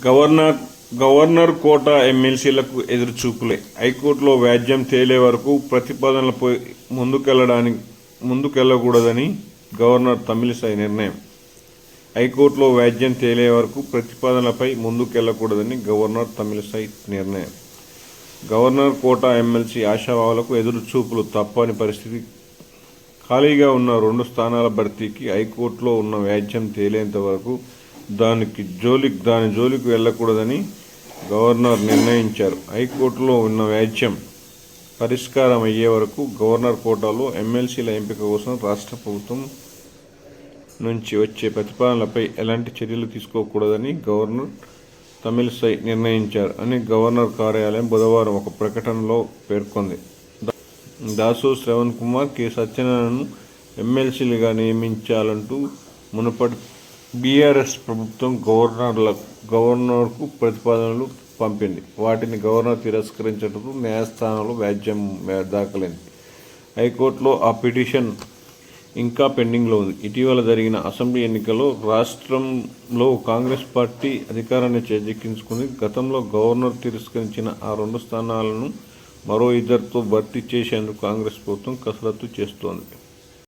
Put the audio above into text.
Governor quota ఎమ్మెల్సీలకు ఎదురుచూపులే. హైకోర్టులో వ్యాజ్యం తేలే వరకు ప్రతిపాదనలపై ముందుకెళ్లకూడదని గవర్నర్ తమిళిసై నిర్ణయం. హైకోర్టులో వ్యాజ్యం తేలే వరకు ప్రతిపాదనలపై ముందుకెళ్లకూడదని గవర్నర్ తమిళిసై నిర్ణయం. గవర్నర్ కోటా ఎమ్మెల్సీ ఆశావాహులకు ఎదురుచూపులు తప్పని పరిస్థితి. ఖాళీగా ఉన్న 2 స్థానాల భర్తీకి హైకోర్టులో ఉన్న వ్యాజ్యం తేలేంత వరకు దాని జోలికి వెళ్లకూడదని గవర్నర్ నిర్ణయించారు. హైకోర్టులో ఉన్న వ్యాజ్యం పరిష్కారం అయ్యే వరకు గవర్నర్ కోటాలో ఎమ్మెల్సీల ఎంపిక కోసం రాష్ట్ర ప్రభుత్వం నుంచి వచ్చే ప్రతిపాదనలపై ఎలాంటి చర్యలు తీసుకోకూడదని గవర్నర్ తమిళిసై నిర్ణయించారు అని గవర్నర్ కార్యాలయం బుధవారం ఒక ప్రకటనలో పేర్కొంది. దాసు శ్రవణ్ కుమార్, కె సత్యనారాయణను ఎమ్మెల్సీలుగా నియమించాలంటూ మునుపటి బీఆర్ఎస్ ప్రభుత్వం గవర్నర్కు ప్రతిపాదనలు పంపింది. వాటిని గవర్నర్ తిరస్కరించడంతో న్యాయస్థానంలో వ్యాజ్యం దాఖలైంది. హైకోర్టులో ఆ పిటిషన్ ఇంకా పెండింగ్లో ఉంది. ఇటీవల జరిగిన అసెంబ్లీ ఎన్నికల్లో రాష్ట్రంలో కాంగ్రెస్ పార్టీ అధికారాన్ని చేజిక్కించుకుంది. గతంలో గవర్నర్ తిరస్కరించిన ఆ 2 స్థానాలను మరో 2తో భర్తీ చేసేందుకు కాంగ్రెస్ ప్రభుత్వం కసరత్తు చేస్తోంది.